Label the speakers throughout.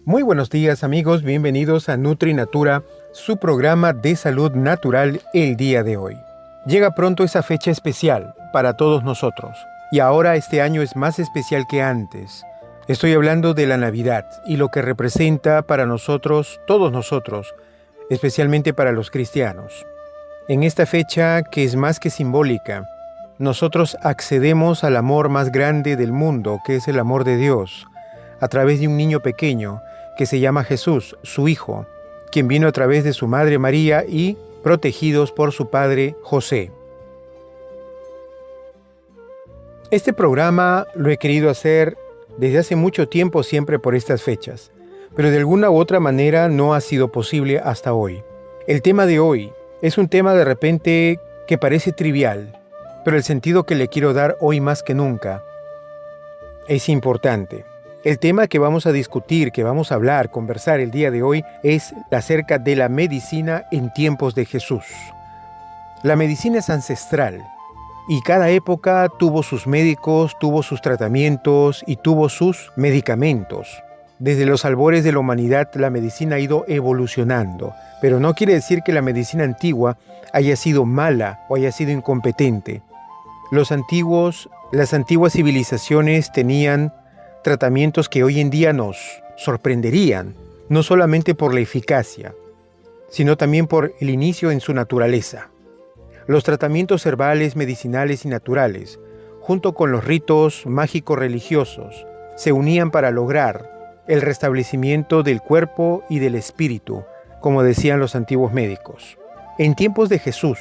Speaker 1: Muy buenos días amigos, bienvenidos a Nutri Natura, su programa de salud natural el día de hoy. Llega pronto esa fecha especial para todos nosotros y ahora este año es más especial que antes. Estoy hablando de la Navidad y lo que representa para nosotros, todos nosotros, especialmente para los cristianos. En esta fecha que es más que simbólica, nosotros accedemos al amor más grande del mundo, que es el amor de Dios, a través de un niño pequeño que se llama Jesús, su Hijo, quien vino a través de su madre María y protegidos por su padre José. Este programa lo he querido hacer desde hace mucho tiempo, siempre por estas fechas, pero de alguna u otra manera no ha sido posible hasta hoy. El tema de hoy es un tema de repente que parece trivial, pero el sentido que le quiero dar hoy más que nunca es importante. El tema que vamos a discutir, que vamos a hablar, conversar el día de hoy es acerca de la medicina en tiempos de Jesús. La medicina es ancestral y cada época tuvo sus médicos, tuvo sus tratamientos y tuvo sus medicamentos. Desde los albores de la humanidad la medicina ha ido evolucionando, pero no quiere decir que la medicina antigua haya sido mala o haya sido incompetente. Las antiguas civilizaciones tenían tratamientos que hoy en día nos sorprenderían, no solamente por la eficacia, sino también por el inicio en su naturaleza. Los tratamientos herbales, medicinales y naturales, junto con los ritos mágicos religiosos, se unían para lograr el restablecimiento del cuerpo y del espíritu, como decían los antiguos médicos. En tiempos de Jesús,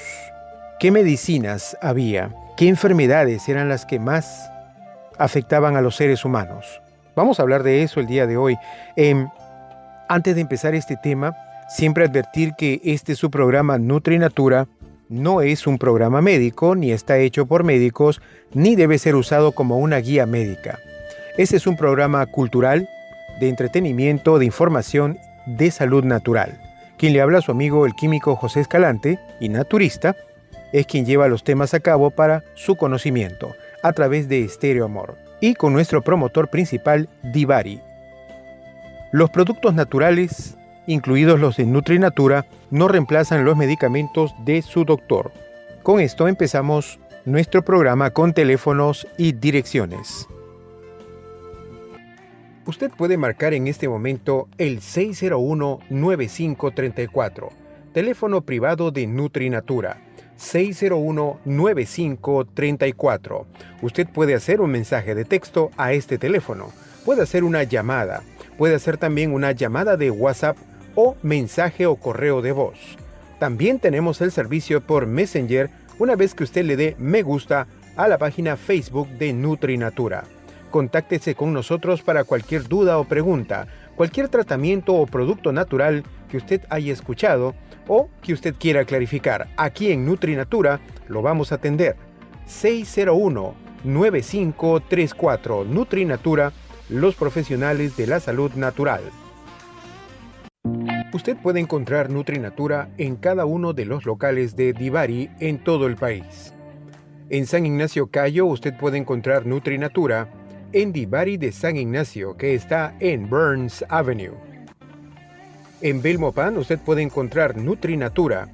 Speaker 1: ¿qué medicinas había? ¿Qué enfermedades eran las que más afectaban a los seres humanos? Vamos a hablar de eso el día de hoy. Antes de empezar este tema, siempre advertir que este es su programa Nutri Natura, no es un programa médico, ni está hecho por médicos, ni debe ser usado como una guía médica. Este es un programa cultural, de entretenimiento, de información, de salud natural. Quien le habla a su amigo el químico José Escalante, y naturista, es quien lleva los temas a cabo para su conocimiento, a través de Estéreo Amor, y con nuestro promotor principal, Divari. Los productos naturales, incluidos los de Nutri Natura, no reemplazan los medicamentos de su doctor. Con esto empezamos nuestro programa con teléfonos y direcciones. Usted puede marcar en este momento el 601-9534, teléfono privado de Nutri Natura. 601-9534. Usted puede hacer un mensaje de texto a este teléfono, puede hacer una llamada, puede hacer también una llamada de WhatsApp o mensaje o correo de voz. También tenemos el servicio por Messenger una vez que usted le dé me gusta a la página Facebook de Nutri Natura. Contáctese con nosotros para cualquier duda o pregunta, cualquier tratamiento o producto natural que usted haya escuchado o que usted quiera clarificar. Aquí en Nutri Natura lo vamos a atender. 601-9534. Nutri Natura, los profesionales de la salud natural. Usted puede encontrar Nutri Natura en cada uno de los locales de Divari en todo el país. En San Ignacio Cayo usted puede encontrar Nutri Natura en Divari de San Ignacio, que está en Burns Avenue. En Belmopan usted puede encontrar Nutri Natura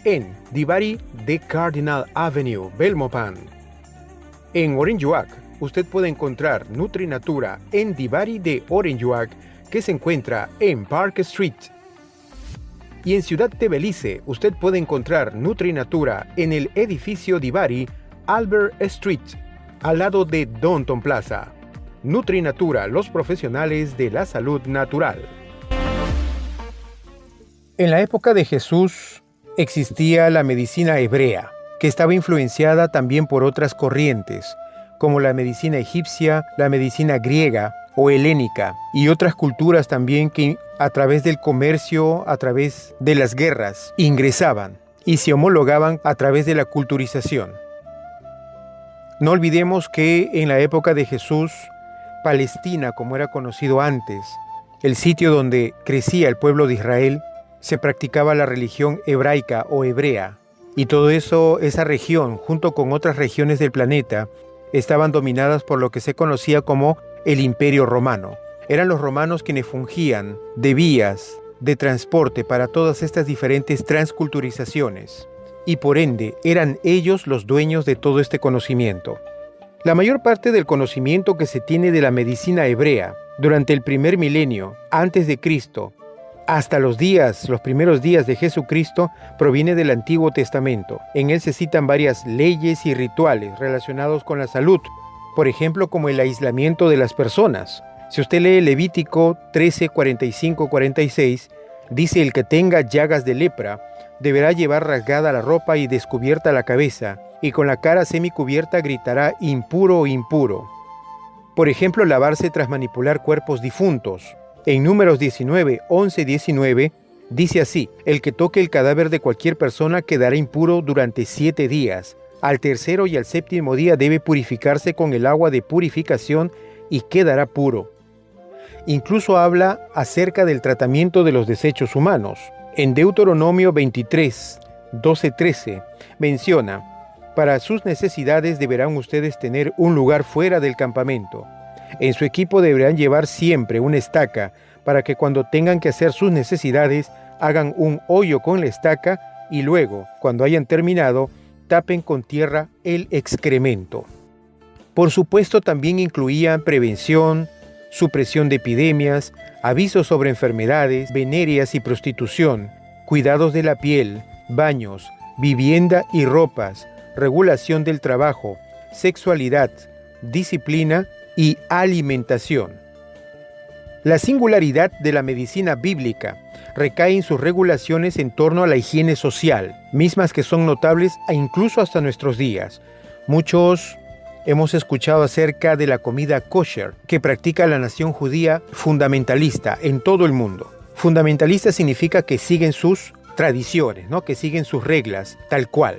Speaker 1: en Divari de Cardinal Avenue, Belmopan. En Orinjuac usted puede encontrar Nutri Natura en Divari de Orinjuac, que se encuentra en Park Street. Y en Ciudad de Belice usted puede encontrar Nutri Natura en el edificio Divari, Albert Street, al lado de Downtown Plaza. Nutri Natura, los profesionales de la salud natural. En la época de Jesús existía la medicina hebrea, que estaba influenciada también por otras corrientes, como la medicina egipcia, la medicina griega o helénica, y otras culturas también que a través del comercio, a través de las guerras, ingresaban y se homologaban a través de la culturización. No olvidemos que en la época de Jesús, Palestina, como era conocido antes, el sitio donde crecía el pueblo de Israel, se practicaba la religión hebraica o hebrea, y todo eso, esa región, junto con otras regiones del planeta, estaban dominadas por lo que se conocía como el Imperio Romano. Eran los romanos quienes fungían de vías de transporte para todas estas diferentes transculturizaciones, y por ende eran ellos los dueños de todo este conocimiento. La mayor parte del conocimiento que se tiene de la medicina hebrea durante el primer milenio antes de Cristo hasta los primeros días de Jesucristo, proviene del Antiguo Testamento. En él se citan varias leyes y rituales relacionados con la salud, por ejemplo, como el aislamiento de las personas. Si usted lee Levítico 13, 45, 46, dice: el que tenga llagas de lepra deberá llevar rasgada la ropa y descubierta la cabeza, y con la cara semicubierta gritará: impuro, impuro. Por ejemplo, lavarse tras manipular cuerpos difuntos. En Números 19, 11, 19, dice así: el que toque el cadáver de cualquier persona quedará impuro durante 7 días. Al tercero y al séptimo día debe purificarse con el agua de purificación y quedará puro. Incluso habla acerca del tratamiento de los desechos humanos. En Deuteronomio 23, 12, 13, menciona: para sus necesidades deberán ustedes tener un lugar fuera del campamento. En su equipo deberán llevar siempre una estaca para que cuando tengan que hacer sus necesidades hagan un hoyo con la estaca y luego, cuando hayan terminado, tapen con tierra el excremento. Por supuesto, también incluían prevención, supresión de epidemias, avisos sobre enfermedades venéreas y prostitución, cuidados de la piel, baños, vivienda y ropas, regulación del trabajo, sexualidad, disciplina y alimentación. La singularidad de la medicina bíblica recae en sus regulaciones en torno a la higiene social, mismas que son notables incluso hasta nuestros días. Muchos hemos escuchado acerca de la comida kosher que practica la nación judía fundamentalista en todo el mundo. Fundamentalista significa que siguen sus tradiciones, ¿no? Que siguen sus reglas, tal cual.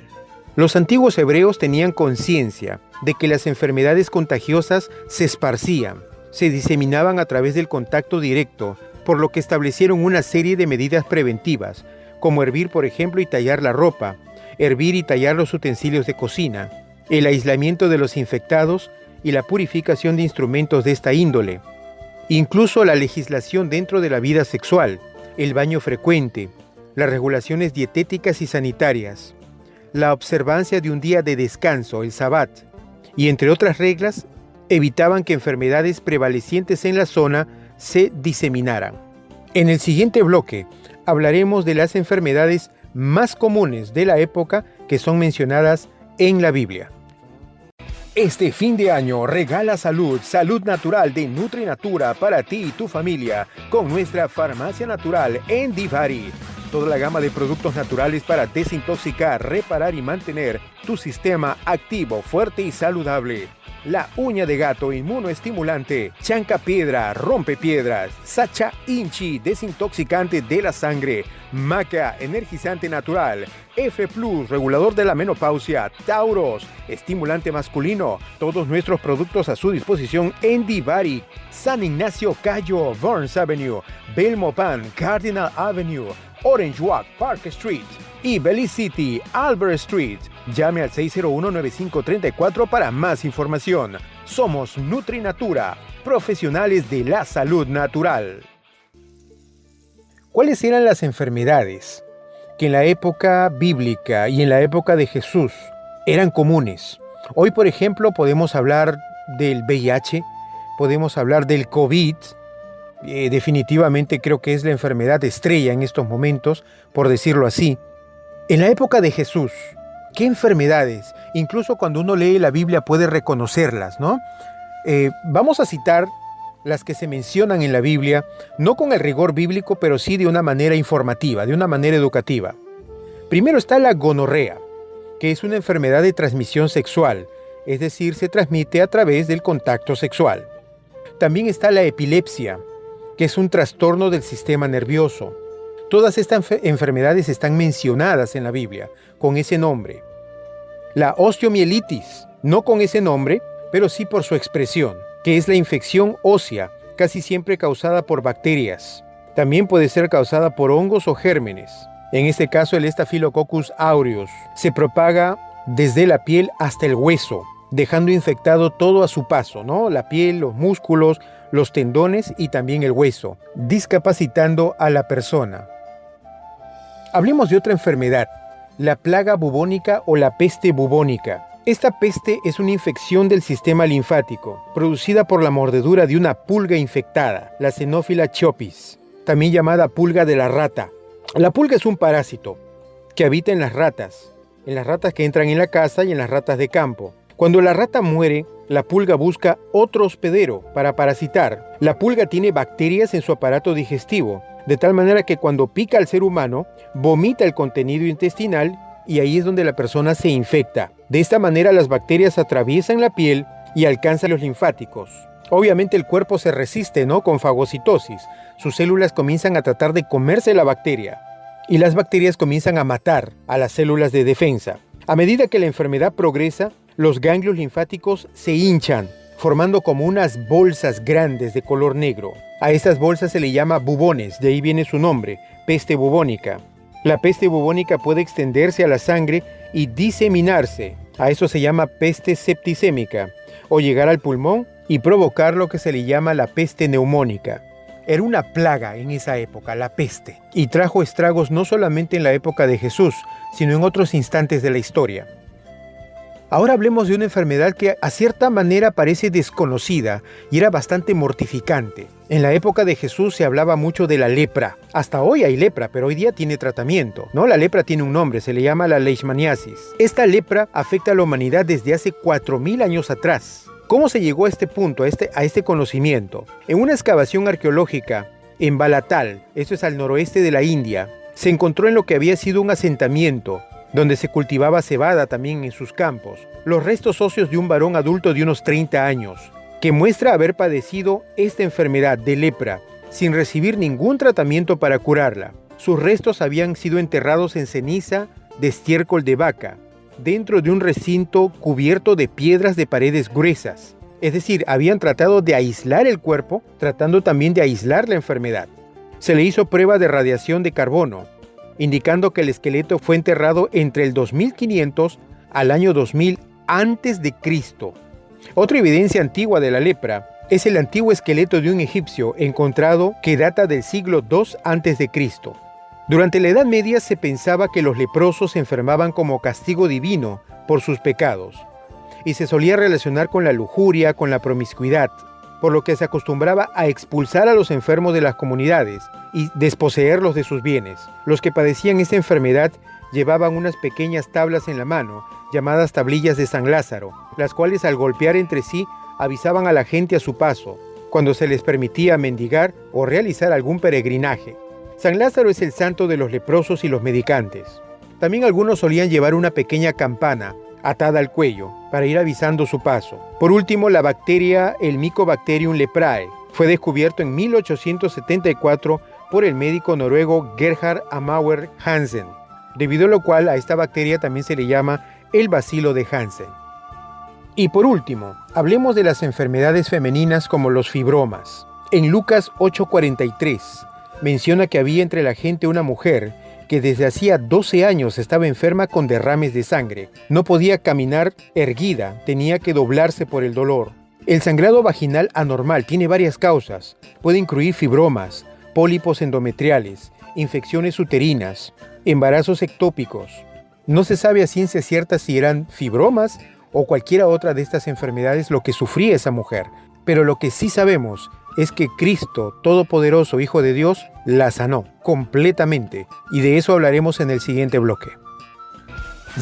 Speaker 1: Los antiguos hebreos tenían conciencia de que las enfermedades contagiosas se esparcían, se diseminaban a través del contacto directo, por lo que establecieron una serie de medidas preventivas, como hervir, por ejemplo, y tallar la ropa, hervir y tallar los utensilios de cocina, el aislamiento de los infectados y la purificación de instrumentos de esta índole. Incluso la legislación dentro de la vida sexual, el baño frecuente, las regulaciones dietéticas y sanitarias, la observancia de un día de descanso, el Sabbat, y entre otras reglas, evitaban que enfermedades prevalecientes en la zona se diseminaran. En el siguiente bloque hablaremos de las enfermedades más comunes de la época que son mencionadas en la Biblia. Este fin de año regala salud natural de NutriNatura para ti y tu familia con nuestra farmacia natural en Divari. Toda la gama de productos naturales para desintoxicar, reparar y mantener tu sistema activo, fuerte y saludable. La uña de gato inmunoestimulante, chanca piedra, rompe piedras, sacha inchi, desintoxicante de la sangre, maca, energizante natural, F+, regulador de la menopausia, Tauros, estimulante masculino, todos nuestros productos a su disposición en Divari, San Ignacio Cayo, Burns Avenue, Belmopan, Cardinal Avenue, Orange Walk, Park Street y Belize City, Albert Street. Llame al 601-9534 para más información. Somos NutriNatura, profesionales de la salud natural. ¿Cuáles eran las enfermedades que en la época bíblica y en la época de Jesús eran comunes? Hoy, por ejemplo, podemos hablar del VIH, podemos hablar del COVID. Definitivamente creo que es la enfermedad estrella en estos momentos, por decirlo así. En la época de Jesús, ¿qué enfermedades? Incluso cuando uno lee la Biblia puede reconocerlas, ¿no? Vamos a citar las que se mencionan en la Biblia, no con el rigor bíblico, pero sí de una manera informativa, de una manera educativa. Primero está la gonorrea, que es una enfermedad de transmisión sexual, es decir, se transmite a través del contacto sexual. También está la epilepsia, que es un trastorno del sistema nervioso. Todas estas enfermedades están mencionadas en la Biblia con ese nombre. La osteomielitis, no con ese nombre, pero sí por su expresión, que es la infección ósea, casi siempre causada por bacterias. También puede ser causada por hongos o gérmenes. En este caso, el Staphylococcus aureus se propaga desde la piel hasta el hueso. dejando infectado todo a su paso, ¿no? La piel, los músculos, los tendones y también el hueso, discapacitando a la persona. Hablemos de otra enfermedad, la plaga bubónica o la peste bubónica. Esta peste es una infección del sistema linfático, producida por la mordedura de una pulga infectada, la Xenophila Chiopis, también llamada pulga de la rata. La pulga es un parásito que habita en las ratas que entran en la casa y en las ratas de campo. Cuando la rata muere, la pulga busca otro hospedero para parasitar. La pulga tiene bacterias en su aparato digestivo, de tal manera que cuando pica al ser humano, vomita el contenido intestinal y ahí es donde la persona se infecta. De esta manera las bacterias atraviesan la piel y alcanzan los linfáticos. Obviamente el cuerpo se resiste, ¿no? Con fagocitosis. Sus células comienzan a tratar de comerse la bacteria y las bacterias comienzan a matar a las células de defensa. A medida que la enfermedad progresa, los ganglios linfáticos se hinchan, formando como unas bolsas grandes de color negro. A estas bolsas se le llama bubones, de ahí viene su nombre, peste bubónica. La peste bubónica puede extenderse a la sangre y diseminarse. A eso se llama peste septicémica, o llegar al pulmón y provocar lo que se le llama la peste neumónica. Era una plaga en esa época, la peste, y trajo estragos no solamente en la época de Jesús, sino en otros instantes de la historia. Ahora hablemos de una enfermedad que a cierta manera parece desconocida y era bastante mortificante. En la época de Jesús se hablaba mucho de la lepra. Hasta hoy hay lepra, pero hoy día tiene tratamiento, ¿no? La lepra tiene un nombre, se le llama la leishmaniasis. Esta lepra afecta a la humanidad desde hace 4000 años atrás. ¿Cómo se llegó a este punto, a este conocimiento? En una excavación arqueológica en Balatal, esto es al noroeste de la India, se encontró en lo que había sido un asentamiento donde se cultivaba cebada también en sus campos, los restos óseos de un varón adulto de unos 30 años, que muestra haber padecido esta enfermedad de lepra sin recibir ningún tratamiento para curarla. Sus restos habían sido enterrados en ceniza de estiércol de vaca, dentro de un recinto cubierto de piedras de paredes gruesas. Es decir, habían tratado de aislar el cuerpo, tratando también de aislar la enfermedad. Se le hizo prueba de radiación de carbono, indicando que el esqueleto fue enterrado entre el 2500 al año 2000 antes de Cristo. Otra evidencia antigua de la lepra es el antiguo esqueleto de un egipcio encontrado que data del siglo II antes de Cristo. Durante la Edad Media se pensaba que los leprosos se enfermaban como castigo divino por sus pecados, y se solía relacionar con la lujuria, con la promiscuidad, por lo que se acostumbraba a expulsar a los enfermos de las comunidades y desposeerlos de sus bienes. Los que padecían esta enfermedad llevaban unas pequeñas tablas en la mano, llamadas tablillas de San Lázaro, las cuales al golpear entre sí avisaban a la gente a su paso, cuando se les permitía mendigar o realizar algún peregrinaje. San Lázaro es el santo de los leprosos y los mendicantes. También algunos solían llevar una pequeña campana atada al cuello para ir avisando su paso. Por último, la bacteria, el Mycobacterium leprae, fue descubierto en 1874 por el médico noruego Gerhard Amauer Hansen, debido a lo cual a esta bacteria también se le llama el bacilo de Hansen. Y por último, hablemos de las enfermedades femeninas como los fibromas. En Lucas 8:43 menciona que había entre la gente una mujer que desde hacía 12 años estaba enferma con derrames de sangre. No podía caminar erguida, tenía que doblarse por el dolor. El sangrado vaginal anormal tiene varias causas. Puede incluir fibromas, pólipos endometriales, infecciones uterinas, embarazos ectópicos. No se sabe a ciencia cierta si eran fibromas o cualquiera otra de estas enfermedades lo que sufría esa mujer. Pero lo que sí sabemos es que Cristo, Todopoderoso, Hijo de Dios, la sanó completamente. Y de eso hablaremos en el siguiente bloque.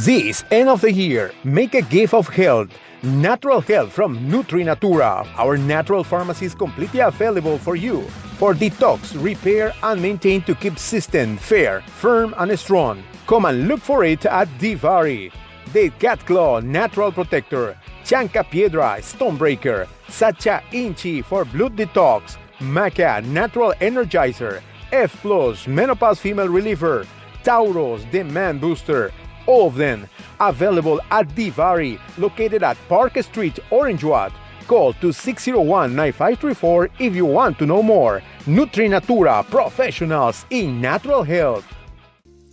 Speaker 1: This end of the year, make a gift of health. Natural health from NutriNatura. Our natural pharmacy is completely available for you. For detox, repair, and maintain to keep system fair, firm, and strong. Come and look for it at Divari. The Cat Claw Natural Protector. Chanca Piedra Stonebreaker, Sacha Inchi for Blood Detox, Maca Natural Energizer, F Plus Menopause Female Reliever, Tauros Demand Booster, all of them available at Divari, located at Park Street, Orangewood. Call to 601-9534 if you want to know more. NutriNatura, professionals in natural health.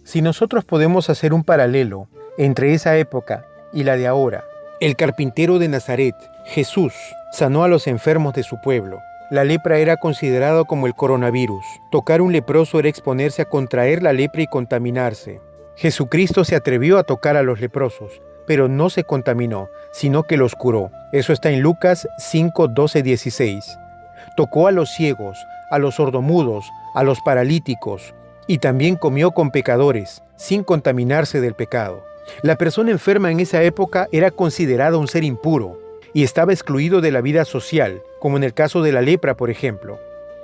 Speaker 1: Si nosotros podemos hacer un paralelo entre esa época y la de ahora, El carpintero de Nazaret, Jesús, sanó a los enfermos de su pueblo. La lepra era considerado como el coronavirus. Tocar un leproso era exponerse a contraer la lepra y contaminarse. Jesucristo se atrevió a tocar a los leprosos, pero no se contaminó, sino que los curó. Eso está en Lucas 5, 12, 16. Tocó a los ciegos, a los sordomudos, a los paralíticos, y también comió con pecadores, sin contaminarse del pecado. La persona enferma en esa época era considerada un ser impuro y estaba excluido de la vida social, como en el caso de la lepra, por ejemplo,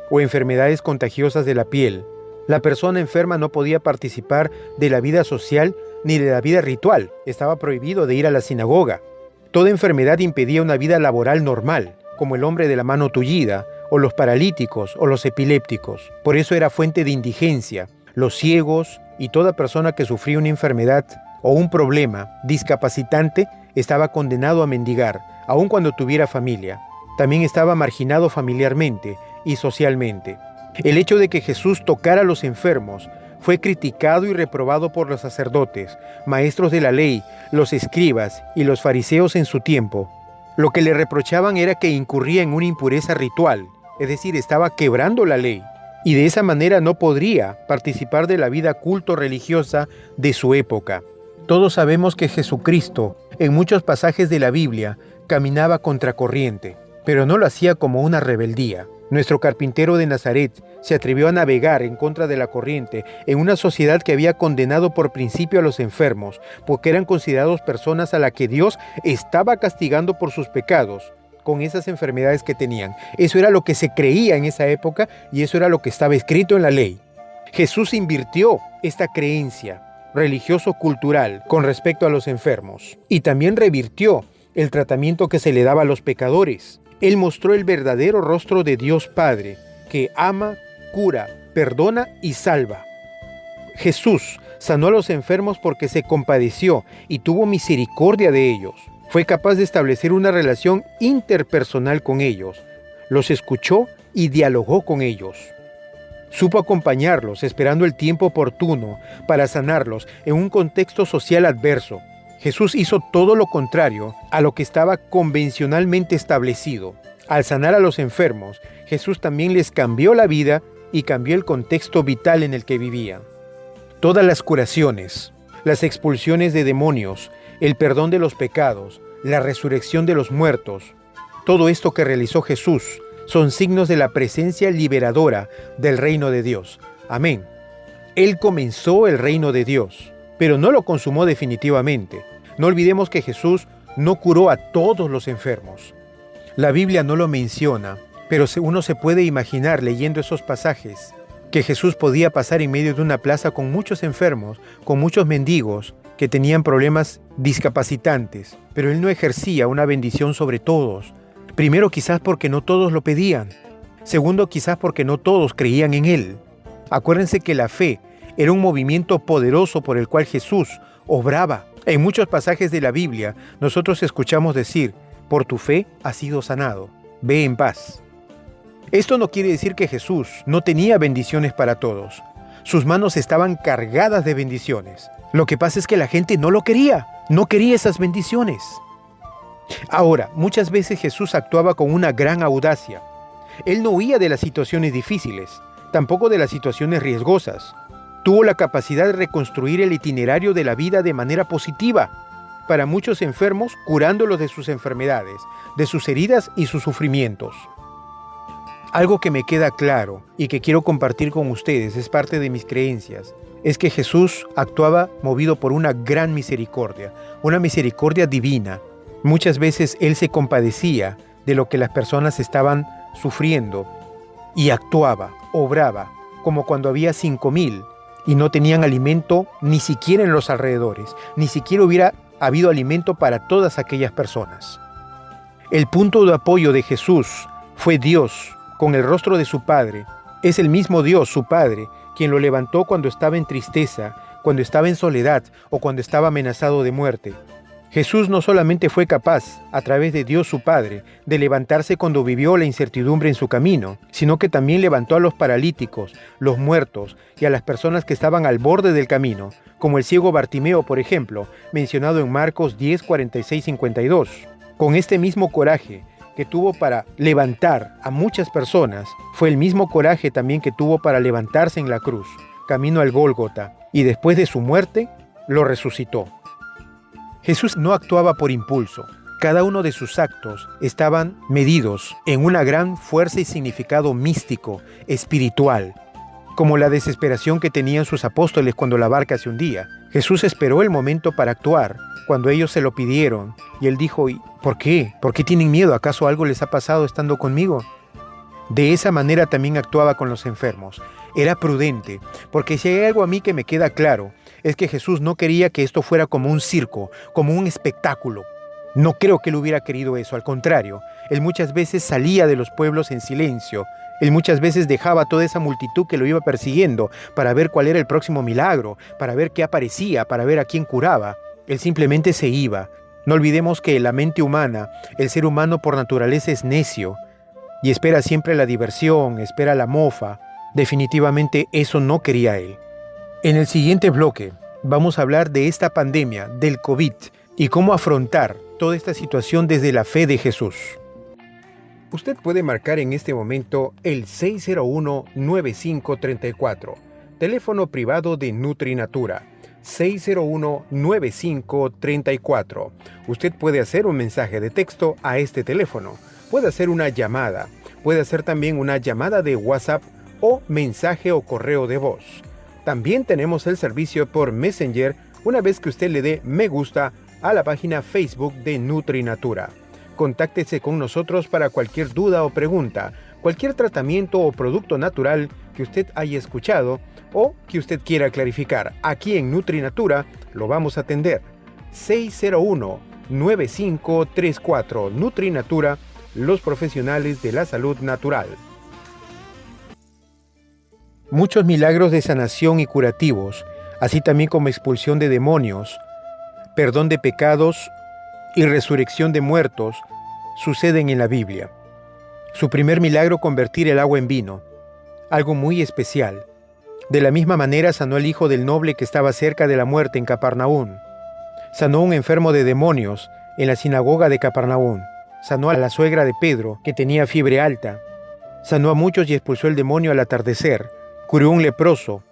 Speaker 1: o enfermedades contagiosas de la piel. La persona enferma no podía participar de la vida social ni de la vida ritual. Estaba prohibido de ir a la sinagoga. Toda enfermedad impedía una vida laboral normal, como el hombre de la mano tullida, o los paralíticos, o los epilépticos. Por eso era fuente de indigencia. Los ciegos y toda persona que sufría una enfermedad o un problema discapacitante estaba condenado a mendigar, aun cuando tuviera familia. También estaba marginado familiarmente y socialmente. El hecho de que Jesús tocara a los enfermos fue criticado y reprobado por los sacerdotes, maestros de la ley, los escribas y los fariseos en su tiempo. Lo que le reprochaban era que incurría en una impureza ritual, es decir, estaba quebrando la ley, y de esa manera no podría participar de la vida culto-religiosa de su época. Todos sabemos que Jesucristo, en muchos pasajes de la Biblia, caminaba contracorriente, pero no lo hacía como una rebeldía. Nuestro carpintero de Nazaret se atrevió a navegar en contra de la corriente en una sociedad que había condenado por principio a los enfermos, porque eran considerados personas a las que Dios estaba castigando por sus pecados, con esas enfermedades que tenían. Eso era lo que se creía en esa época y eso era lo que estaba escrito en la ley. Jesús invirtió esta creencia religioso-cultural con respecto a los enfermos y también revirtió el tratamiento que se le daba a los pecadores. Él mostró el verdadero rostro de Dios Padre, que ama, cura, perdona y salva. Jesús sanó a los enfermos porque se compadeció y tuvo misericordia de ellos. Fue capaz de establecer una relación interpersonal con ellos. Los escuchó y dialogó con ellos. Supo acompañarlos esperando el tiempo oportuno para sanarlos en un contexto social adverso. Jesús hizo todo lo contrario a lo que estaba convencionalmente establecido. Al sanar a los enfermos, Jesús también les cambió la vida y cambió el contexto vital en el que vivían. Todas las curaciones, las expulsiones de demonios, el perdón de los pecados, la resurrección de los muertos, todo esto que realizó Jesús son signos de la presencia liberadora del reino de Dios. Amén. Él comenzó el reino de Dios, pero no lo consumó definitivamente. No olvidemos que Jesús no curó a todos los enfermos. La Biblia no lo menciona, pero uno se puede imaginar leyendo esos pasajes que Jesús podía pasar en medio de una plaza con muchos enfermos, con muchos mendigos que tenían problemas discapacitantes, pero Él no ejercía una bendición sobre todos. Primero, quizás porque no todos lo pedían. Segundo, quizás porque no todos creían en Él. Acuérdense que la fe era un movimiento poderoso por el cual Jesús obraba. En muchos pasajes de la Biblia, nosotros escuchamos decir, por tu fe has sido sanado, ve en paz. Esto no quiere decir que Jesús no tenía bendiciones para todos. Sus manos estaban cargadas de bendiciones. Lo que pasa es que la gente no lo quería, no quería esas bendiciones. Ahora, muchas veces Jesús actuaba con una gran audacia. Él no huía de las situaciones difíciles, tampoco de las situaciones riesgosas. Tuvo la capacidad de reconstruir el itinerario de la vida de manera positiva para muchos enfermos, curándolos de sus enfermedades, de sus heridas y sus sufrimientos. Algo que me queda claro y que quiero compartir con ustedes, es parte de mis creencias, es que Jesús actuaba movido por una gran misericordia, una misericordia divina. Muchas veces Él se compadecía de lo que las personas estaban sufriendo y actuaba, obraba, como cuando había 5,000 y no tenían alimento ni siquiera en los alrededores, ni siquiera hubiera habido alimento para todas aquellas personas. El punto de apoyo de Jesús fue Dios, con el rostro de su Padre. Es el mismo Dios, su Padre, quien lo levantó cuando estaba en tristeza, cuando estaba en soledad o cuando estaba amenazado de muerte. Jesús no solamente fue capaz, a través de Dios su Padre, de levantarse cuando vivió la incertidumbre en su camino, sino que también levantó a los paralíticos, los muertos y a las personas que estaban al borde del camino, como el ciego Bartimeo, por ejemplo, mencionado en Marcos 10, 46, 52. Con este mismo coraje que tuvo para levantar a muchas personas, fue el mismo coraje también que tuvo para levantarse en la cruz, camino al Gólgota, y después de su muerte, lo resucitó. Jesús no actuaba por impulso. Cada uno de sus actos estaban medidos en una gran fuerza y significado místico, espiritual, como la desesperación que tenían sus apóstoles cuando la barca se hundía. Jesús esperó el momento para actuar, cuando ellos se lo pidieron, y él dijo, ¿y por qué? ¿Por qué tienen miedo? ¿Acaso algo les ha pasado estando conmigo? De esa manera también actuaba con los enfermos. Era prudente, porque si hay algo a mí que me queda claro, es que Jesús no quería que esto fuera como un circo, como un espectáculo. No creo que él hubiera querido eso, al contrario, él muchas veces salía de los pueblos en silencio, él muchas veces dejaba a toda esa multitud que lo iba persiguiendo para ver cuál era el próximo milagro, para ver qué aparecía, para ver a quién curaba. Él simplemente se iba. No olvidemos que la mente humana, el ser humano por naturaleza es necio y espera siempre la diversión, espera la mofa. Definitivamente eso no quería él. En el siguiente bloque vamos a hablar de esta pandemia, del COVID, y cómo afrontar toda esta situación desde la fe de Jesús. Usted puede marcar en este momento el 601-9534, teléfono privado de NutriNatura, 601-9534. Usted puede hacer un mensaje de texto a este teléfono, puede hacer una llamada, puede hacer también una llamada de WhatsApp o mensaje o correo de voz. También tenemos el servicio por Messenger una vez que usted le dé me gusta a la página Facebook de NutriNatura. Contáctese con nosotros para cualquier duda o pregunta, cualquier tratamiento o producto natural que usted haya escuchado o que usted quiera clarificar. Aquí en NutriNatura lo vamos a atender. 601-9534. NutriNatura, los profesionales de la salud natural. Muchos milagros de sanación y curativos, así también como expulsión de demonios, perdón de pecados y resurrección de muertos, suceden en la Biblia. Su primer milagro, convertir el agua en vino, algo muy especial. De la misma manera sanó el hijo del noble que estaba cerca de la muerte en Capernaum. Sanó a un enfermo de demonios en la sinagoga de Capernaum. Sanó a la suegra de Pedro, que tenía fiebre alta. Sanó a muchos y expulsó el demonio al atardecer. Curó a un leproso,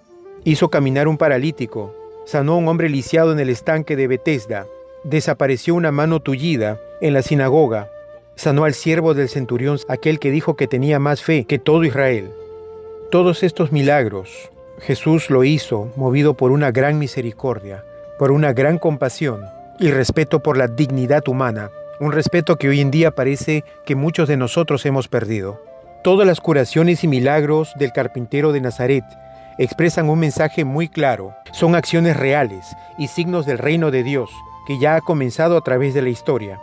Speaker 1: hizo caminar un paralítico, sanó a un hombre lisiado en el estanque de Betesda, desapareció una mano tullida en la sinagoga, sanó al siervo del centurión, aquel que dijo que tenía más fe que todo Israel. Todos estos milagros Jesús lo hizo movido por una gran misericordia, por una gran compasión y respeto por la dignidad humana, un respeto que hoy en día parece que muchos de nosotros hemos perdido. Todas las curaciones y milagros del carpintero de Nazaret expresan un mensaje muy claro. Son acciones reales y signos del reino de Dios que ya ha comenzado a través de la historia.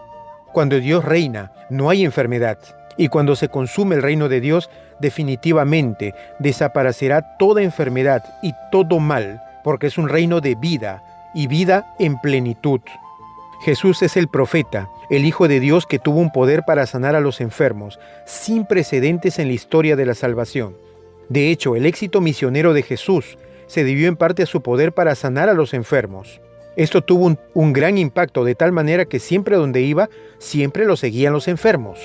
Speaker 1: Cuando Dios reina, no hay enfermedad. Y cuando se consume el reino de Dios, definitivamente desaparecerá toda enfermedad y todo mal, porque es un reino de vida y vida en plenitud. Jesús es el profeta, el Hijo de Dios que tuvo un poder para sanar a los enfermos, sin precedentes en la historia de la salvación. De hecho, el éxito misionero de Jesús se debió en parte a su poder para sanar a los enfermos. Esto tuvo un gran impacto, de tal manera que siempre donde iba, siempre lo seguían los enfermos.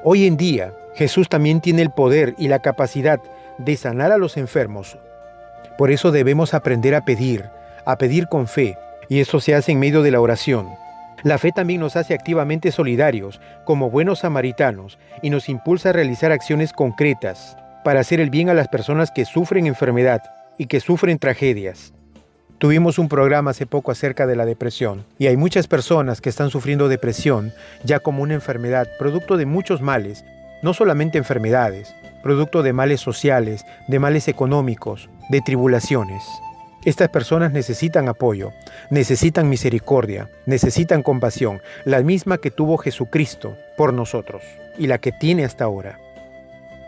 Speaker 1: Hoy en día, Jesús también tiene el poder y la capacidad de sanar a los enfermos. Por eso debemos aprender a pedir con fe, y eso se hace en medio de la oración. La fe también nos hace activamente solidarios, como buenos samaritanos, y nos impulsa a realizar acciones concretas para hacer el bien a las personas que sufren enfermedad y que sufren tragedias. Tuvimos un programa hace poco acerca de la depresión, y hay muchas personas que están sufriendo depresión ya como una enfermedad, producto de muchos males, no solamente enfermedades, producto de males sociales, de males económicos, de tribulaciones. Estas personas necesitan apoyo, necesitan misericordia, necesitan compasión, la misma que tuvo Jesucristo por nosotros y la que tiene hasta ahora.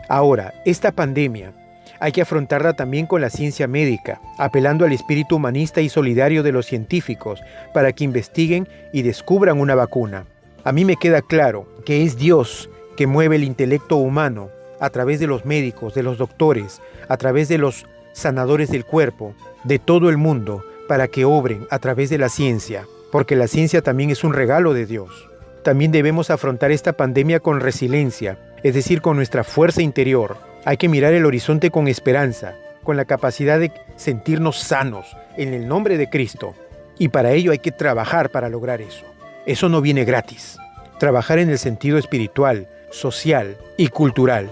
Speaker 1: Ahora, esta pandemia Hay que afrontarla también con la ciencia médica, apelando al espíritu humanista y solidario de los científicos para que investiguen y descubran una vacuna. A mí me queda claro que es Dios que mueve el intelecto humano a través de los médicos, de los doctores, a través de los sanadores del cuerpo, de todo el mundo, para que obren a través de la ciencia, porque la ciencia también es un regalo de Dios. También debemos afrontar esta pandemia con resiliencia, es decir, con nuestra fuerza interior. Hay que mirar el horizonte con esperanza, con la capacidad de sentirnos sanos en el nombre de Cristo. Y para ello hay que trabajar para lograr eso. Eso no viene gratis. Trabajar en el sentido espiritual, social y cultural.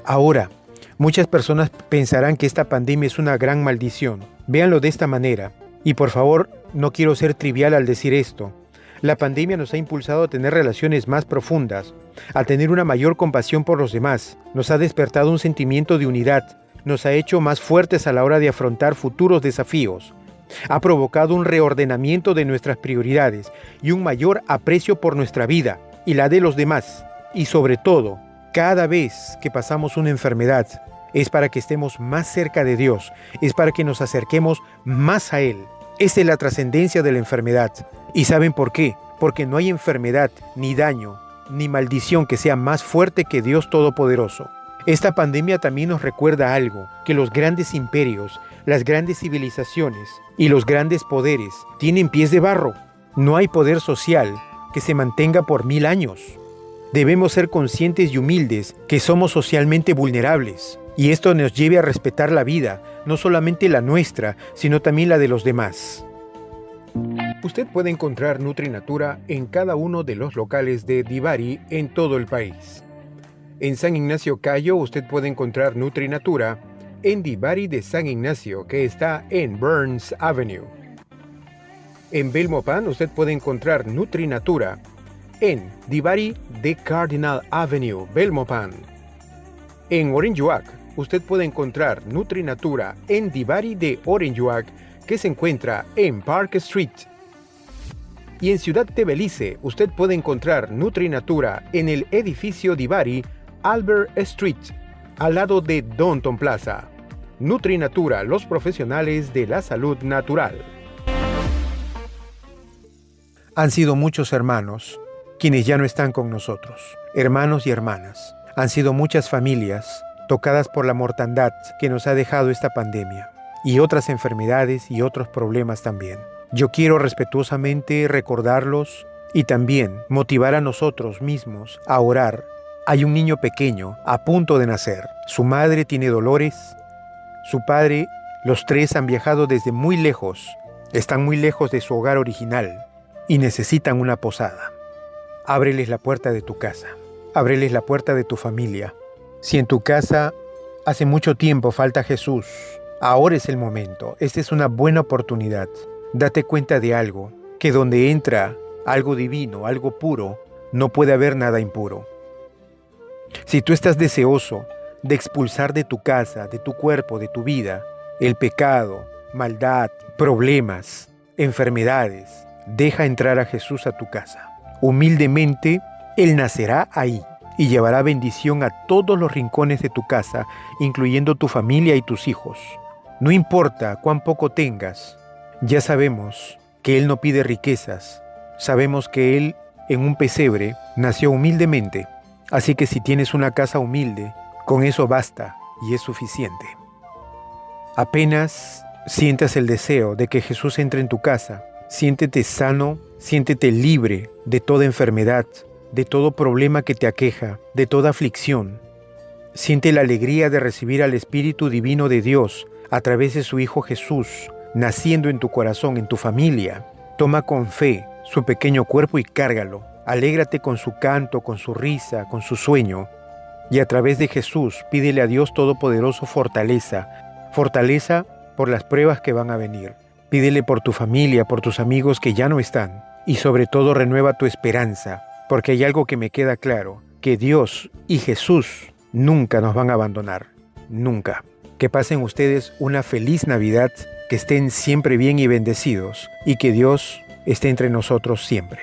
Speaker 1: Ahora, muchas personas pensarán que esta pandemia es una gran maldición. Véanlo de esta manera. Y por favor, no quiero ser trivial al decir esto. La pandemia nos ha impulsado a tener relaciones más profundas, a tener una mayor compasión por los demás, nos ha despertado un sentimiento de unidad, nos ha hecho más fuertes a la hora de afrontar futuros desafíos, ha provocado un reordenamiento de nuestras prioridades y un mayor aprecio por nuestra vida y la de los demás. Y sobre todo, cada vez que pasamos una enfermedad, es para que estemos más cerca de Dios, es para que nos acerquemos más a Él. Esa es la trascendencia de la enfermedad. ¿Y saben por qué? Porque no hay enfermedad, ni daño, ni maldición que sea más fuerte que Dios Todopoderoso. Esta pandemia también nos recuerda algo, que los grandes imperios, las grandes civilizaciones y los grandes poderes tienen pies de barro. No hay poder social que se mantenga por 1000 años. Debemos ser conscientes y humildes que somos socialmente vulnerables. Y esto nos lleve a respetar la vida, no solamente la nuestra, sino también la de los demás. Usted puede encontrar NutriNatura en cada uno de los locales de Divari en todo el país. En San Ignacio Cayo usted puede encontrar NutriNatura en Divari de San Ignacio, que está en Burns Avenue. En Belmopan usted puede encontrar NutriNatura en Divari de Cardinal Avenue, Belmopan. En Orinjuac usted puede encontrar NutriNatura en Divari de Orinjuac, que se encuentra en Park Street. Y en Ciudad de Belice, usted puede encontrar NutriNatura en el edificio Divari, Albert Street, al lado de Downtown Plaza. NutriNatura, los profesionales de la salud natural. Han sido muchos hermanos quienes ya no están con nosotros, hermanos y hermanas. Han sido muchas familias tocadas por la mortandad que nos ha dejado esta pandemia, y otras enfermedades y otros problemas también. Yo quiero respetuosamente recordarlos y también motivar a nosotros mismos a orar. Hay un niño pequeño a punto de nacer. Su madre tiene dolores, su padre, los tres han viajado desde muy lejos, están muy lejos de su hogar original y necesitan una posada. Ábreles la puerta de tu casa, ábreles la puerta de tu familia. Si en tu casa hace mucho tiempo falta Jesús, ahora es el momento. Esta es una buena oportunidad. Date cuenta de algo, que donde entra algo divino, algo puro, no puede haber nada impuro. Si tú estás deseoso de expulsar de tu casa, de tu cuerpo, de tu vida, el pecado, maldad, problemas, enfermedades, deja entrar a Jesús a tu casa. Humildemente, Él nacerá ahí y llevará bendición a todos los rincones de tu casa, incluyendo tu familia y tus hijos. No importa cuán poco tengas, ya sabemos que Él no pide riquezas. Sabemos que Él, en un pesebre, nació humildemente. Así que si tienes una casa humilde, con eso basta y es suficiente. Apenas sientas el deseo de que Jesús entre en tu casa, siéntete sano, siéntete libre de toda enfermedad, de todo problema que te aqueja, de toda aflicción. Siente la alegría de recibir al Espíritu Divino de Dios a través de su Hijo Jesús, naciendo en tu corazón, en tu familia. Toma con fe su pequeño cuerpo y cárgalo. Alégrate con su canto, con su risa, con su sueño. Y a través de Jesús pídele a Dios Todopoderoso fortaleza. Fortaleza por las pruebas que van a venir. Pídele por tu familia, por tus amigos que ya no están. Y sobre todo renueva tu esperanza. Porque hay algo que me queda claro, que Dios y Jesús nunca nos van a abandonar, nunca. Que pasen ustedes una feliz Navidad, que estén siempre bien y bendecidos, y que Dios esté entre nosotros siempre.